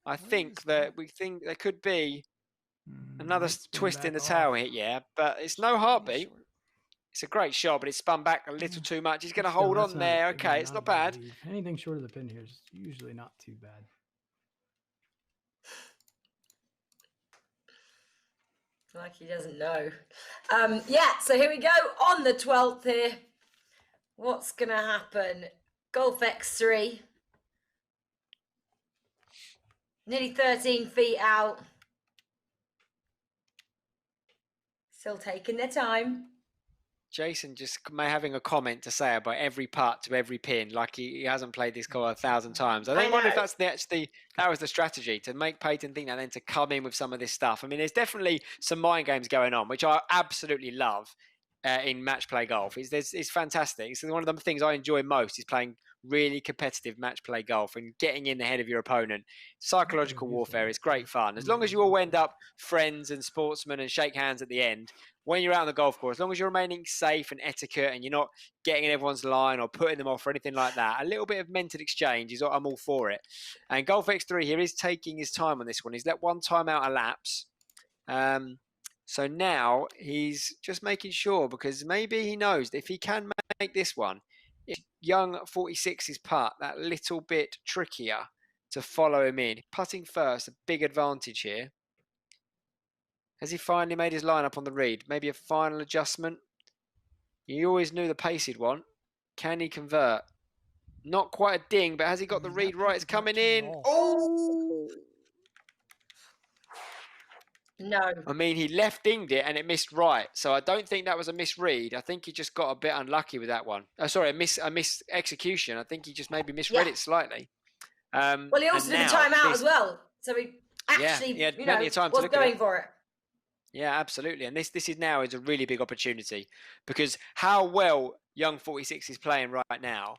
I think that there could be another twist in the tail hit, yeah. But it's no heartbeat. It's a great shot, but it's spun back a little too much. He's going to hold on there. Okay, it's not bad. Anything short of the pin here is usually not too bad. Like he doesn't know. Yeah, so here we go on the 12th here. What's going to happen? golfx3. Nearly 13 feet out. Still taking their time. Jason just may having a comment to say about every putt to every pin, like he hasn't played this call 1,000 times. I wonder if that's that was the strategy, to make Peyton think that, then to come in with some of this stuff. I mean, there's definitely some mind games going on, which I absolutely love in match play golf. It's fantastic. It's one of the things I enjoy most is playing really competitive match play golf and getting in the head of your opponent. Psychological warfare is great fun. As long as you all end up friends and sportsmen and shake hands at the end, when you're out on the golf course, as long as you're remaining safe and etiquette and you're not getting in everyone's line or putting them off or anything like that, a little bit of mental exchange is what I'm all for it. And golfx3 here is taking his time on this one. He's let one timeout elapse. So now he's just making sure, because maybe he knows that if he can make this one, if Young46's putt that little bit trickier to follow him in. Putting first, a big advantage here. Has he finally made his line up on the read? Maybe a final adjustment? You always knew the pace he'd want. Can he convert? Not quite a ding, but has he got the read right? It's coming in. Oh! No. I mean, he left dinged it and it missed right. So I don't think that was a misread. I think he just got a bit unlucky with that one. Oh, sorry, a miss execution. I think he just maybe misread it slightly. Well, he also did the timeout as well. So he actually, he had plenty of time to was look at going it. for it. Yeah, absolutely. And this is now is a really big opportunity, because how well Young46 is playing right now.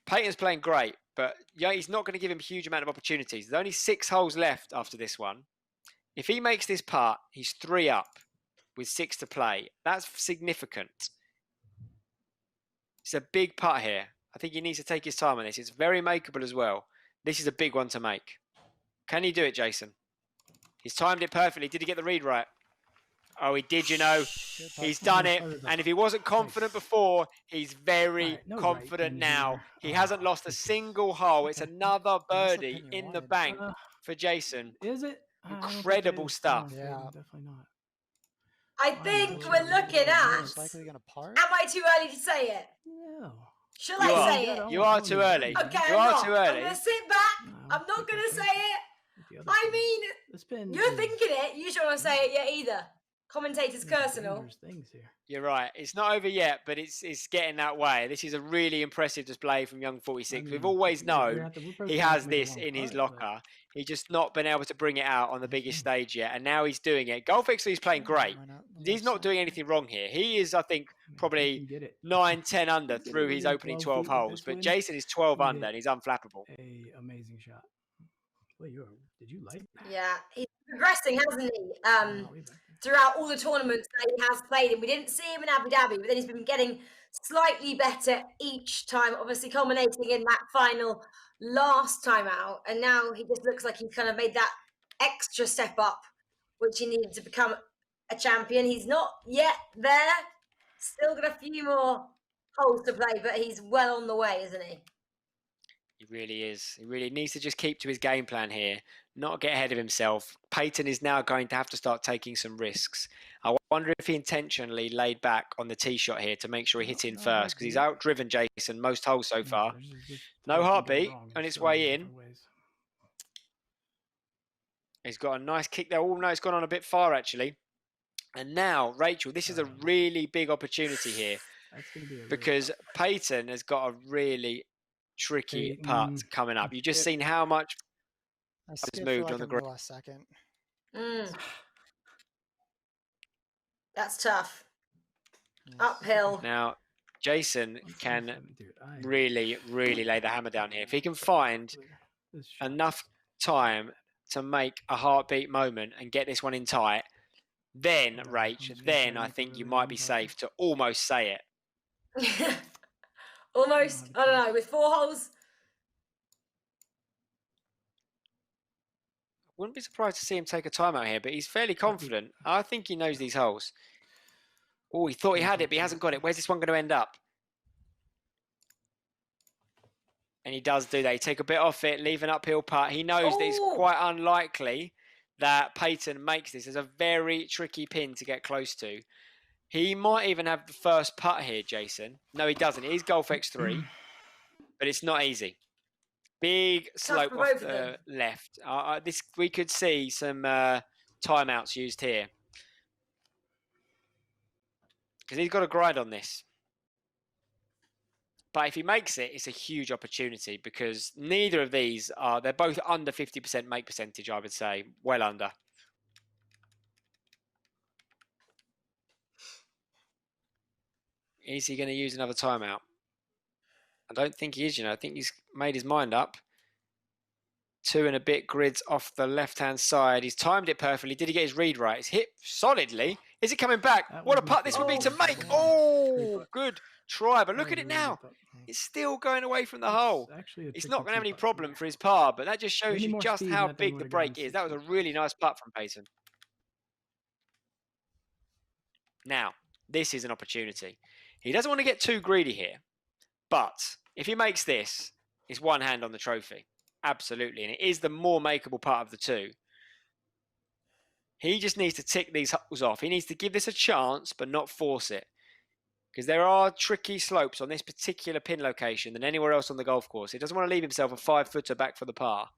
Peyton's playing great, but he's not going to give him a huge amount of opportunities. There's only 6 holes left after this one. If he makes this putt, he's 3 up with 6 to play. That's significant. It's a big putt here. I think he needs to take his time on this. It's very makeable as well. This is a big one to make. Can he do it, Jason? He's timed it perfectly. Did he get the read right? Oh, he did, you know. He's done it. And if he wasn't confident before, he's very confident now. He hasn't lost a single hole. It's another birdie in the bank for Jason. Is it? Incredible stuff. Yeah, definitely not. I think we're looking at. Most likely gonna par. Am I too early to say it? No. Shall You I are. say it? You are too early. Okay, You I'm are not. too I'm early. gonna sit back. No, I'm not take gonna our say chances it. with the other I pin. mean, The spin you're is- thinking it. You don't want to say it yet either. Commentators there's cursing all. dangerous things here. You're right. It's not over yet, but it's getting that way. This is a really impressive display from Young46. I mean, We've always known we're both he gonna have has to make a this long in his putt, locker. He's just not been able to bring it out on the biggest stage yet, and now he's doing it. Golfx3 is playing great. He's not doing anything wrong here. He is, I think, I mean, if he probably can get it 9, 10 under Get it through his within opening 12 12 feet with holes, this but wind, Jason is 12 you under hit and he's unflappable. a amazing shot. Wait, did you light? Yeah, he's progressing, hasn't he? Wow, way back there. Throughout all the tournaments that he has played in. We didn't see him in Abu Dhabi, but then he's been getting slightly better each time, obviously culminating in that final last time out. And now he just looks like he's kind of made that extra step up, which he needed to become a champion. He's not yet there. Still got a few more holes to play, but he's well on the way, isn't he? He really is. He really needs to just keep to his game plan here, not get ahead of himself. Peyton is now going to have to start taking some risks. I wonder if he intentionally laid back on the tee shot here to make sure he hits in first, because he's outdriven Jason most holes so far. No heartbeat on its way in. He's got a nice kick there. Oh, no, it's gone on a bit far, actually. And now, Rachel, this is a really big opportunity here, because Peyton has got a really tricky putt coming up. You've just seen how much has moved on the green. Last second. That's tough. Uphill. Now, Jason can really, really lay the hammer down here. If he can find enough time to make a heartbeat moment and get this one in tight, then, Rach, then I think you might be safe to almost say it. Almost. I don't know. With 4 holes. Wouldn't be surprised to see him take a timeout here, but he's fairly confident. I think he knows these holes. Oh, he thought he had it, but he hasn't got it. Where's this one going to end up? And he does do that. He take a bit off it, leave an uphill putt. He knows that it's quite unlikely that Peyton makes this. It's a very tricky pin to get close to. He might even have the first putt here, Jason. No, he doesn't. It is golfx3, but it's not easy. Big slope off the left. We could see some timeouts used here, because he's got to grind on this. But if he makes it, it's a huge opportunity, because neither of these they're both under 50% make percentage, I would say. Well under. Is he going to use another timeout? I don't think he is, I think he's made his mind up. 2 and a bit grids off the left-hand side. He's timed it perfectly. Did he get his read right? It's hit solidly. Is it coming back? What a putt this would be to make. Oh, good try. But look at it now. It's still going away from the hole. It's not going to have any problem for his par, but that just shows you just how big the break is. That was a really nice putt from Peyton. Now, this is an opportunity. He doesn't want to get too greedy here, but if he makes this, it's one hand on the trophy. Absolutely. And it is the more makeable part of the two. He just needs to tick these holes off. He needs to give this a chance, but not force it. Because there are tricky slopes on this particular pin location than anywhere else on the golf course. He doesn't want to leave himself a 5-footer back for the par.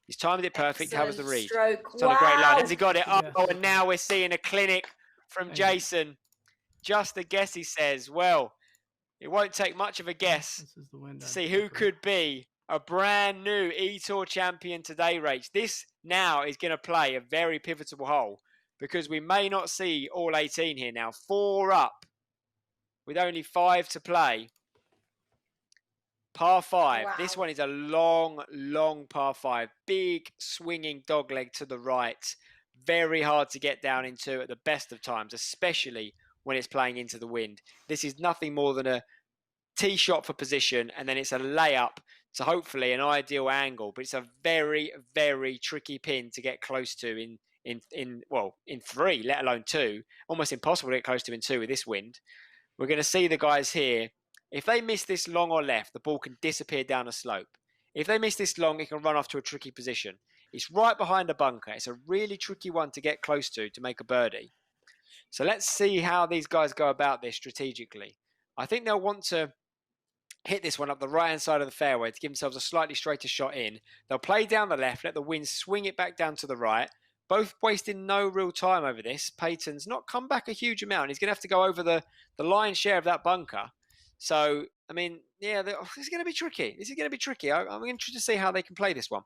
He's timed it perfect. How was the read? It's on a great line. Has he got it? Oh, and now we're seeing a clinic from Jason. Just a guess, he says. Well, it won't take much of a guess to see who could be a brand new eTour champion today, Rach. This now is going to play a very pivotal hole, because we may not see all 18 here now. 4 up with only 5 to play. Par 5. Wow. This one is a long, long par 5. Big swinging dogleg to the right. Very hard to get down into at the best of times, especially when it's playing into the wind. This is nothing more than a tee shot for position, and then it's a layup to hopefully an ideal angle. But it's a very, very tricky pin to get close to in 3, let alone 2. Almost impossible to get close to in 2 with this wind. We're going to see the guys here. If they miss this long or left, the ball can disappear down a slope. If they miss this long, it can run off to a tricky position. It's right behind a bunker. It's a really tricky one to get close to make a birdie. So let's see how these guys go about this strategically. I think they'll want to hit this one up the right-hand side of the fairway to give themselves a slightly straighter shot in. They'll play down the left, let the wind swing it back down to the right. Both wasting no real time over this. Peyton's not come back a huge amount. He's going to have to go over the lion's share of that bunker. So, I mean, yeah, this is going to be tricky. This is going to be tricky. I'm interested to see how they can play this one.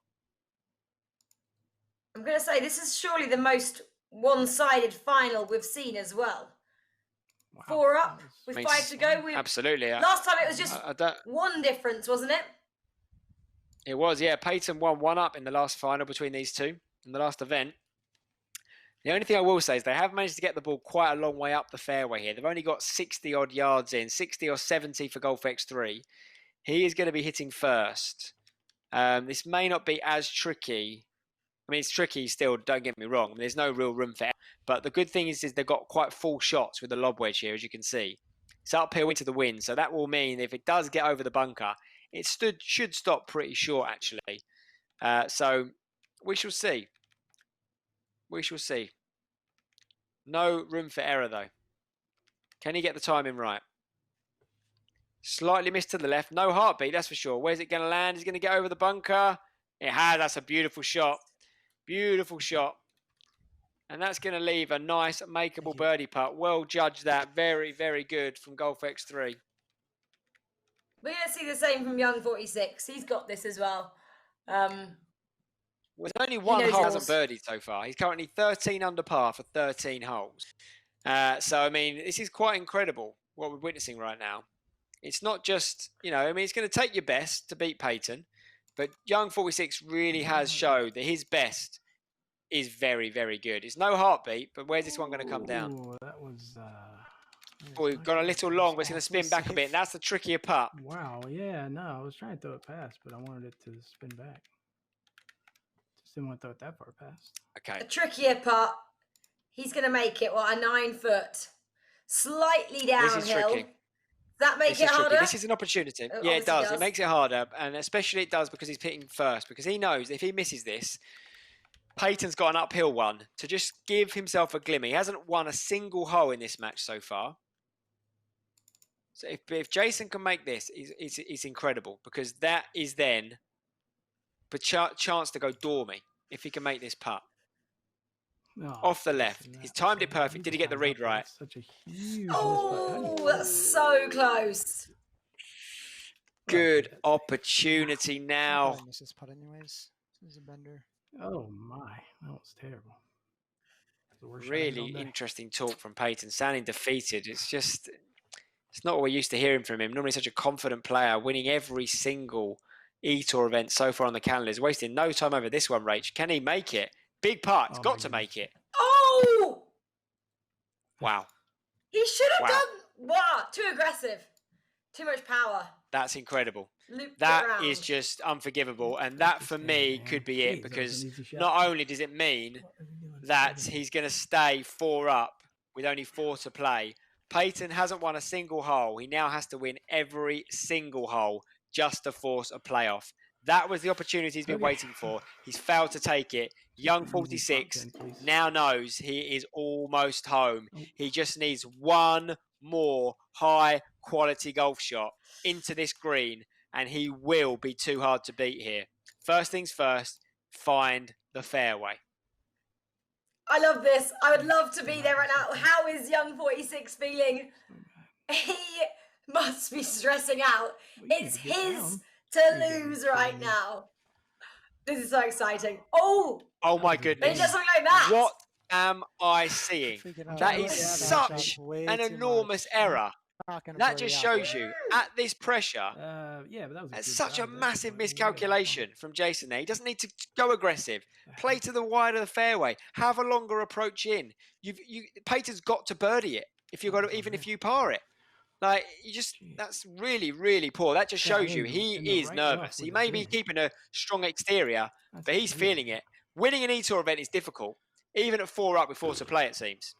I'm going to say this is surely the most one-sided final we've seen as well. Wow. 4 up with 5 to go. Absolutely. Last time it was just one difference, wasn't it? It was, yeah. Peyton won 1 up in the last final between these two in the last event. The only thing I will say is they have managed to get the ball quite a long way up the fairway here. They've only got 60-odd yards in, 60 or 70 for golfx3. He is going to be hitting first. This may not be as tricky. I mean, it's tricky still, don't get me wrong. I mean, there's no real room for error. But the good thing is they've got quite full shots with the lob wedge here, as you can see. It's uphill into the wind, so that will mean if it does get over the bunker, it should stop pretty short, actually. So we shall see. We shall see. No room for error, though. Can he get the timing right? Slightly missed to the left. No heartbeat, that's for sure. Where's it going to land? Is it going to get over the bunker? It has. That's a beautiful shot. Beautiful shot. And that's going to leave a nice, makeable birdie putt. Well judged that. Very, very good from golfx3. We're going to see the same from Young46. He's got this as well. With only one hole hasn't birdied so far. He's currently 13 under par for 13 holes. So, I mean, this is quite incredible what we're witnessing right now. It's not just, I mean, it's going to take your best to beat Peyton. But Young46 really has showed that his best is very, very good. It's no heartbeat, but where's this one going to come down? Ooh, that was... We've gone a little long, but it's going to spin back a bit. And that's the trickier putt. Wow, yeah, no, I was trying to throw it past, but I wanted it to spin back. Just didn't want to throw it that far past. Okay. A trickier putt. He's going to make it, what, a 9-foot? Slightly downhill. This is tricky. Does that make it harder? This is an opportunity. Yeah, it does. It makes it harder. And especially it does because he's hitting first. Because he knows if he misses this, Peyton's got an uphill one to just give himself a glimmer. He hasn't won a single hole in this match so far. So if Jason can make this, it's incredible. Because that is then the chance to go dormy if he can make this putt. Oh, off the left. He's timed it perfect. Did he get the read right? Such a huge that's so close. Good opportunity now. Miss this putt anyways. This is a bender. Oh my, that was terrible. Really interesting talk from Peyton. Sounding defeated. It's not what we're used to hearing from him. Normally such a confident player, winning every single eTour event so far on the calendar. He's wasting no time over this one, Rach. Can he make it? Big putt. He's got to make it. Oh! Wow. He should have done... Wow, too aggressive. Too much power. That's incredible. That is just unforgivable. And that, for me, could be it. Because not only does it mean that he's going to stay 4 up with only 4 to play, Peyton hasn't won a single hole. He now has to win every single hole just to force a playoff. That was the opportunity he's been waiting for. He's failed to take it. Young46 now knows he is almost home. He just needs one more high-quality golf shot into this green, and he will be too hard to beat here. First things first, find the fairway. I love this. I would love to be there right now. How is Young46 feeling? He must be stressing out. It's his to lose right now. This is so exciting. Oh my goodness. They just look like that. What am I seeing? That is such an enormous error. That just shows you, at this pressure, that's such a massive miscalculation from Jason there. He doesn't need to go aggressive. Play to the wide of the fairway. Have a longer approach in. Peyton's got to birdie it even if you par it. Like, that's really, really poor. That just shows you he is nervous. He may be keeping a strong exterior, but he's feeling it. Winning an eTour event is difficult, even at 4 up with 4 to play, it seems.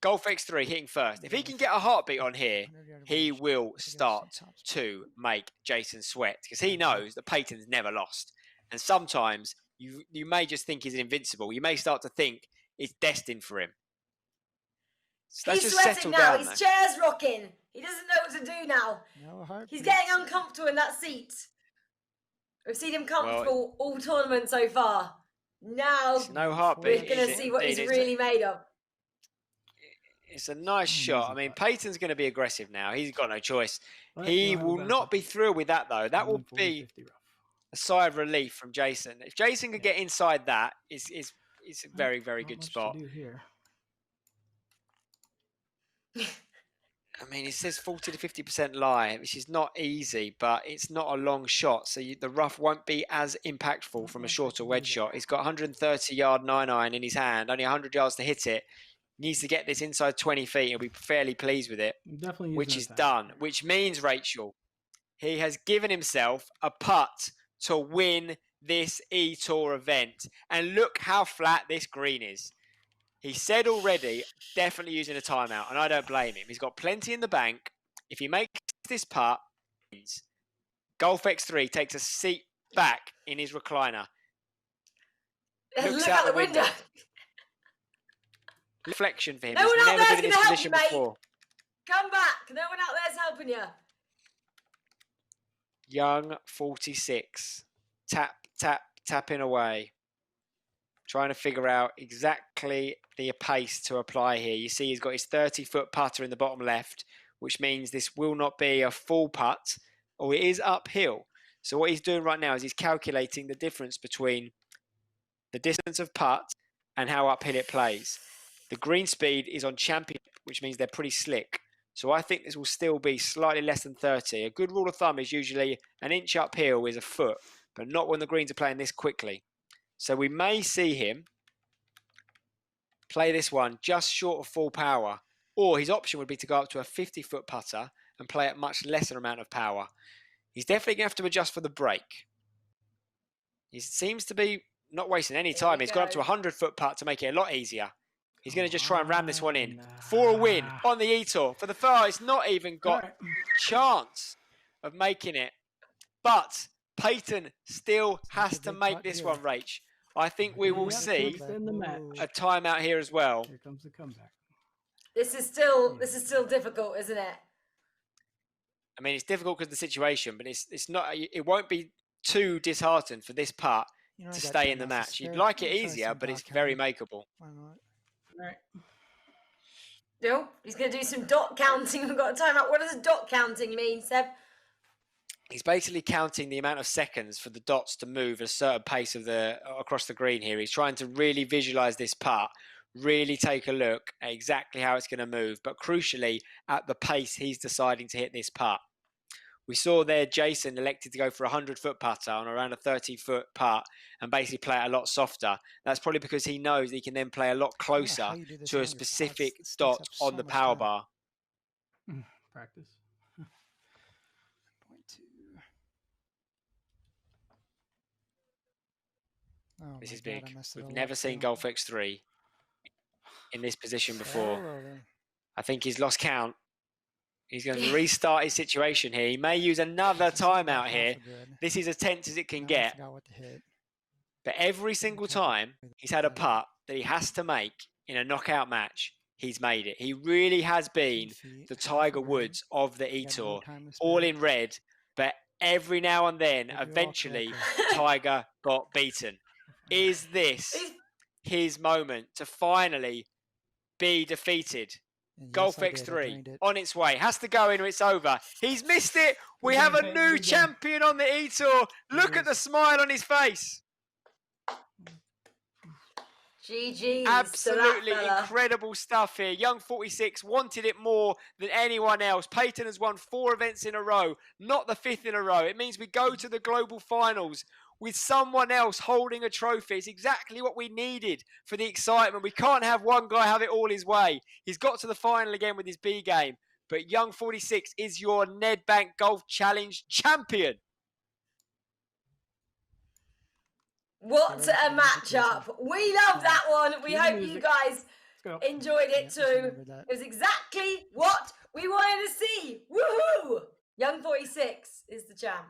golfx3 hitting first. If he can get a heartbeat on here, he will start to make Jason sweat because he knows that Peyton's never lost. And sometimes you may just think he's invincible. You may start to think it's destined for him. So let's He's just sweating settle now. down. His Though. chair's rocking. He doesn't know what to do now. No He's getting uncomfortable in that seat. We've seen him comfortable all tournament so far. Now It's no we're heartbeat. going to see what he's really made of. It's a nice shot. I mean, Peyton's going to be aggressive now. He's got no choice. But He will not be thrilled with that, though. That will be a sigh of relief from Jason. If Jason could get inside that, it's a very, very good spot. I mean, it says 40 to 50% lie, which is not easy, but it's not a long shot, so the rough won't be as impactful from a shorter wedge shot. He's got 130-yard 9-iron in his hand, only 100 yards to hit it. He needs to get this inside 20 feet. He'll be fairly pleased with it, which is done, which means, Rachel, he has given himself a putt to win this eTour event. And look how flat this green is. He said already, definitely using a timeout, and I don't blame him. He's got plenty in the bank. If he makes this putt, golfx3 takes a seat back in his recliner. Look out the window. Reflection for him. No one He's out never there's been in going this to help position you, mate. before. Come back. No one out there's helping you. Young46. Tapping away. Trying to figure out exactly the pace to apply here. You see he's got his 30-foot putter in the bottom left, which means this will not be a full putt, or it is uphill. So what he's doing right now is he's calculating the difference between the distance of putt and how uphill it plays. The green speed is on champion, which means they're pretty slick. So I think this will still be slightly less than 30. A good rule of thumb is usually an inch uphill is a foot, but not when the greens are playing this quickly. So we may see him play this one just short of full power, or his option would be to go up to a 50-foot putter and play at much lesser amount of power. He's definitely going to have to adjust for the break. He seems to be not wasting any time. He's gone up to a 100-foot putt to make it a lot easier. He's going to just try and ram this one in for a win on the eTour. For the far, it's not even got a chance of making it. But Peyton still has to make this one, Rach. I think we will see a timeout here as well. Here comes the comeback. This is still difficult, isn't it? I mean, it's difficult because of the situation, but it's not. It won't be too disheartened for this putt to stay in the match. You'd like it easier, but it's very makeable. Why not? All right. No, he's going to do some dot counting. We've got a timeout. What does dot counting mean, Seb? He's basically counting the amount of seconds for the dots to move at a certain pace of across the green here. He's trying to really visualize this putt, really take a look at exactly how it's going to move, but crucially at the pace he's deciding to hit this putt. We saw there Jason elected to go for a 100-foot putter on around a 30-foot putt and basically play it a lot softer. That's probably because he knows he can then play a lot closer to a specific dot on the power bar. Practice. Oh this is God, big. We've never seen golfx3 in this position before. I think he's lost count. He's going to restart his situation here. He may use another timeout here. This is as tense as it can get. But every single time he's had a putt that he has to make in a knockout match, he's made it. He really has been the Tiger Woods of the eTour. All in red, but every now and then, eventually, Tiger got beaten. Is this his moment to finally be defeated? golfx3 on its way. Has to go in or it's over. He's missed it. We have a new champion on the eTour. Look at the smile on his face. GG. Absolutely incredible stuff here. Young46 wanted it more than anyone else. Peyton has won 4 events in a row, not the 5th in a row. It means we go to the global finals with someone else holding a trophy. It's exactly what we needed for the excitement. We can't have one guy have it all his way. He's got to the final again with his B game. But Young46 is your Nedbank Golf Challenge champion. What a matchup. We love that one. We hope you guys enjoyed it too. It was exactly what we wanted to see. Woohoo! Young46 is the champ.